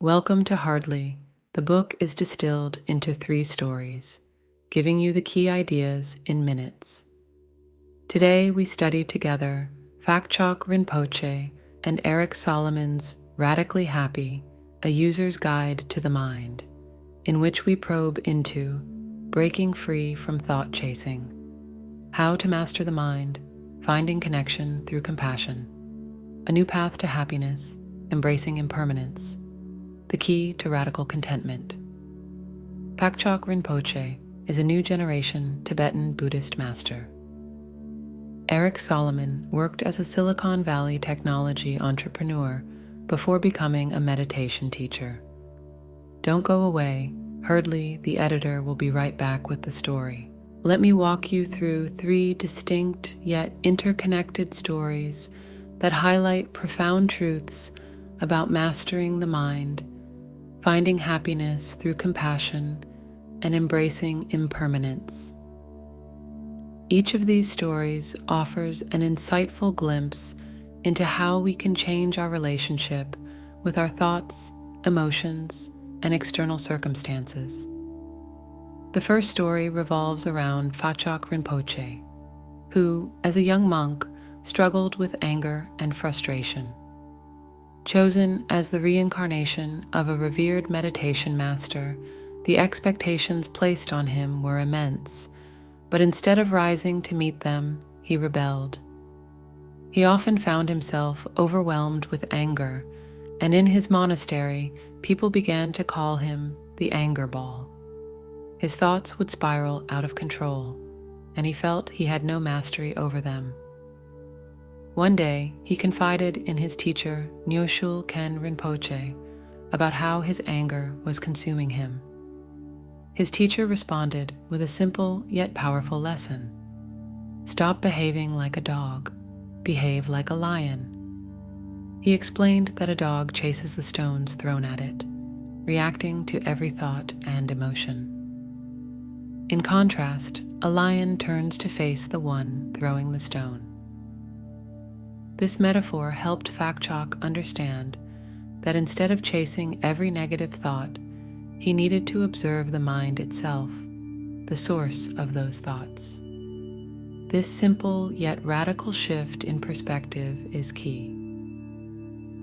Welcome to Hardly. The book is distilled into 3 stories, giving you the key ideas in minutes. Today we study together Phakchok Rinpoche and Erric Solomon's Radically Happy, A User's Guide to the Mind, in which we probe into breaking free from thought chasing, how to master the mind, finding connection through compassion, a new path to happiness, embracing impermanence, the key to radical contentment. Phakchok Rinpoche is a new generation Tibetan Buddhist master. Erric Solomon worked as a Silicon Valley technology entrepreneur before becoming a meditation teacher. Don't go away. Hardly, the editor, will be right back with the story. Let me walk you through 3 distinct yet interconnected stories that highlight profound truths about mastering the mind, finding happiness through compassion, and embracing impermanence. Each of these stories offers an insightful glimpse into how we can change our relationship with our thoughts, emotions, and external circumstances. The first story revolves around Phakchok Rinpoche, who, as a young monk, struggled with anger and frustration. Chosen as the reincarnation of a revered meditation master, the expectations placed on him were immense, but instead of rising to meet them, he rebelled. He often found himself overwhelmed with anger, and in his monastery, people began to call him the anger ball. His thoughts would spiral out of control, and he felt he had no mastery over them. One day, he confided in his teacher, Nyoshu Ken Rinpoche, about how his anger was consuming him. His teacher responded with a simple yet powerful lesson. Stop behaving like a dog. Behave like a lion. He explained that a dog chases the stones thrown at it, reacting to every thought and emotion. In contrast, a lion turns to face the one throwing the stone. This metaphor helped Phakchok understand that instead of chasing every negative thought, he needed to observe the mind itself, the source of those thoughts. This simple yet radical shift in perspective is key.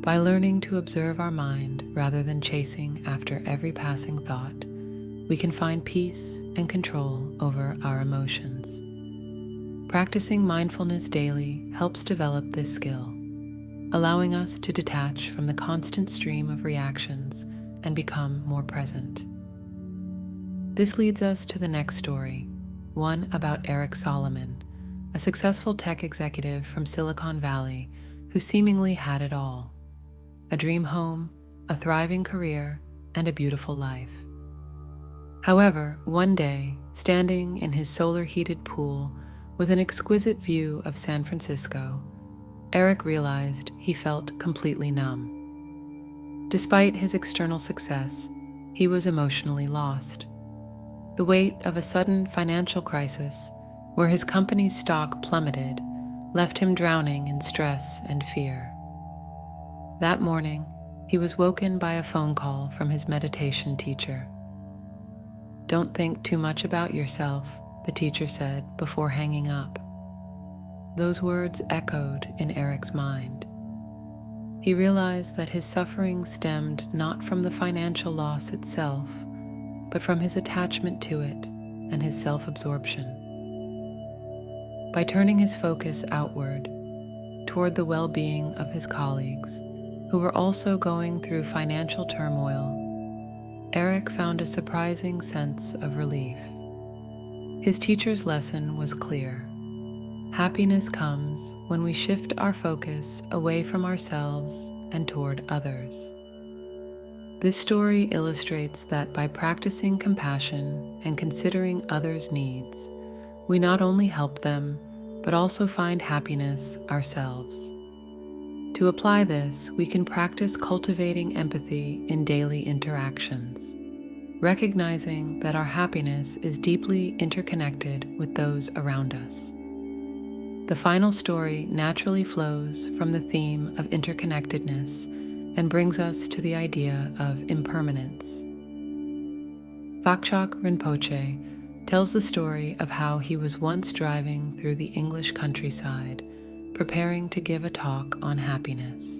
By learning to observe our mind rather than chasing after every passing thought, we can find peace and control over our emotions. Practicing mindfulness daily helps develop this skill, allowing us to detach from the constant stream of reactions and become more present. This leads us to the next story, one about Erric Solomon, a successful tech executive from Silicon Valley who seemingly had it all: a dream home, a thriving career, and a beautiful life. However, one day, standing in his solar-heated pool with an exquisite view of San Francisco, Erric realized he felt completely numb. Despite his external success, he was emotionally lost. The weight of a sudden financial crisis, where his company's stock plummeted, left him drowning in stress and fear. That morning, he was woken by a phone call from his meditation teacher. "Don't think too much about yourself," the teacher said before hanging up. Those words echoed in Erric's mind. He realized that his suffering stemmed not from the financial loss itself, but from his attachment to it and his self-absorption. By turning his focus outward, toward the well-being of his colleagues, who were also going through financial turmoil, Erric found a surprising sense of relief. His teacher's lesson was clear. Happiness comes when we shift our focus away from ourselves and toward others. This story illustrates that by practicing compassion and considering others' needs, we not only help them, but also find happiness ourselves. To apply this, we can practice cultivating empathy in daily interactions, recognizing that our happiness is deeply interconnected with those around us. The final story naturally flows from the theme of interconnectedness and brings us to the idea of impermanence. Phakchok Rinpoche tells the story of how he was once driving through the English countryside, preparing to give a talk on happiness.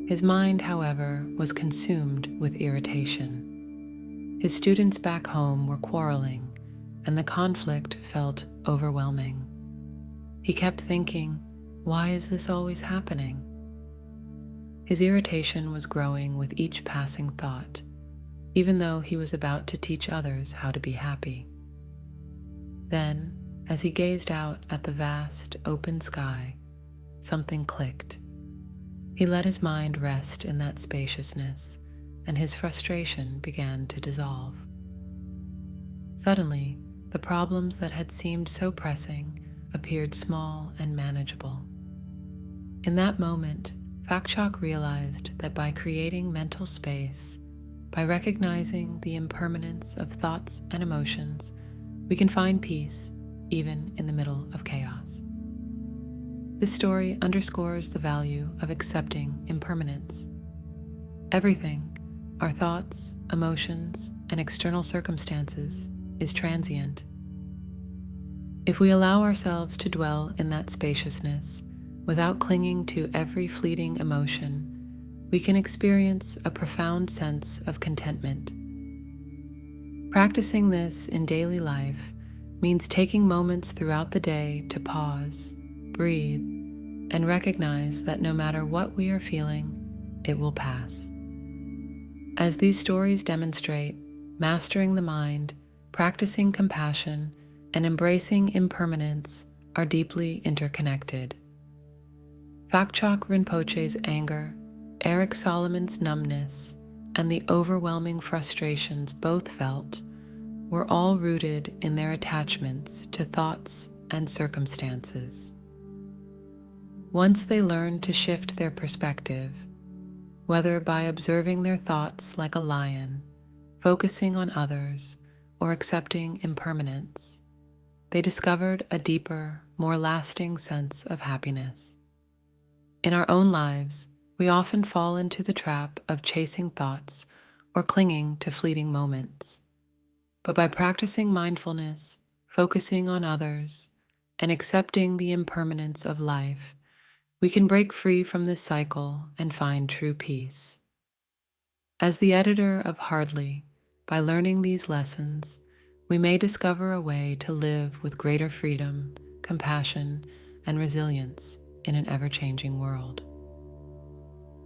His mind, however, was consumed with irritation. His students back home were quarreling, and the conflict felt overwhelming. He kept thinking, "Why is this always happening?" His irritation was growing with each passing thought, even though he was about to teach others how to be happy. Then, as he gazed out at the vast, open sky, something clicked. He let his mind rest in that spaciousness, and his frustration began to dissolve. Suddenly, the problems that had seemed so pressing appeared small and manageable. In that moment, Phakchok realized that by creating mental space, by recognizing the impermanence of thoughts and emotions, we can find peace even in the middle of chaos. This story underscores the value of accepting impermanence. Everything, our thoughts, emotions, and external circumstances, is transient. If we allow ourselves to dwell in that spaciousness without clinging to every fleeting emotion, we can experience a profound sense of contentment. Practicing this in daily life means taking moments throughout the day to pause, breathe, and recognize that no matter what we are feeling, it will pass. As these stories demonstrate, mastering the mind, practicing compassion, and embracing impermanence are deeply interconnected. Phakchok Rinpoche's anger, Erric Solomon's numbness, and the overwhelming frustrations both felt were all rooted in their attachments to thoughts and circumstances. Once they learned to shift their perspective, whether by observing their thoughts like a lion, focusing on others, or accepting impermanence, they discovered a deeper, more lasting sense of happiness. In our own lives, we often fall into the trap of chasing thoughts or clinging to fleeting moments. But by practicing mindfulness, focusing on others, and accepting the impermanence of life, we can break free from this cycle and find true peace. As the editor of Hardly, by learning these lessons, we may discover a way to live with greater freedom, compassion, and resilience in an ever-changing world.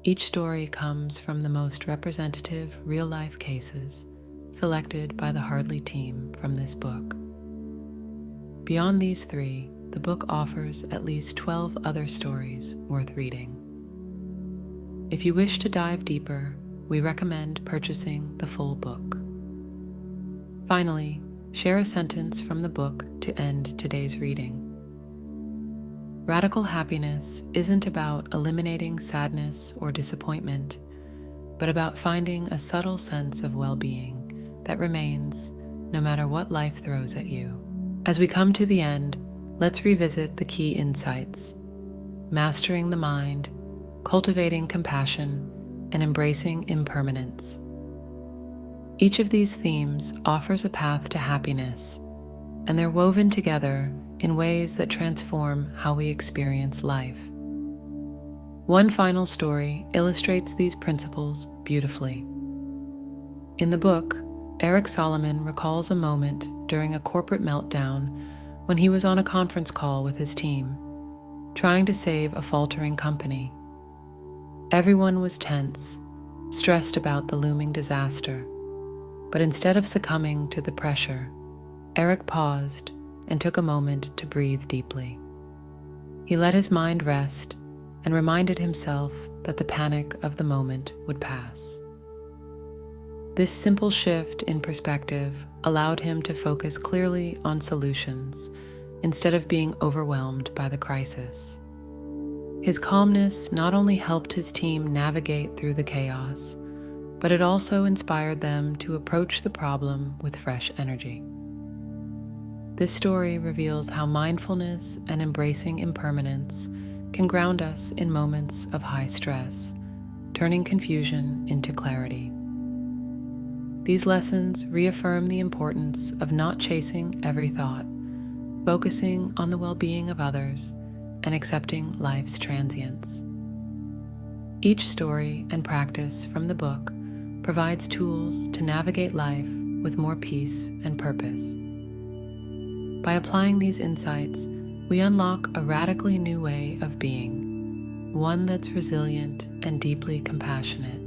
Each story comes from the most representative real-life cases selected by the Hardly team from this book. Beyond these three, the book offers at least 12 other stories worth reading. If you wish to dive deeper, we recommend purchasing the full book. Finally, share a sentence from the book to end today's reading. Radical happiness isn't about eliminating sadness or disappointment, but about finding a subtle sense of well-being that remains no matter what life throws at you. As we come to the end, let's revisit the key insights: mastering the mind, cultivating compassion, and embracing impermanence. Each of these themes offers a path to happiness, and they're woven together in ways that transform how we experience life. One final story illustrates these principles beautifully. In the book, Eric Solomon recalls a moment during a corporate meltdown when he was on a conference call with his team, trying to save a faltering company. Everyone was tense, stressed about the looming disaster, but instead of succumbing to the pressure, Eric paused and took a moment to breathe deeply. He let his mind rest and reminded himself that the panic of the moment would pass. This simple shift in perspective allowed him to focus clearly on solutions instead of being overwhelmed by the crisis. His calmness not only helped his team navigate through the chaos, but it also inspired them to approach the problem with fresh energy. This story reveals how mindfulness and embracing impermanence can ground us in moments of high stress, turning confusion into clarity. These lessons reaffirm the importance of not chasing every thought, focusing on the well-being of others, and accepting life's transience. Each story and practice from the book provides tools to navigate life with more peace and purpose. By applying these insights, we unlock a radically new way of being, one that's resilient and deeply compassionate.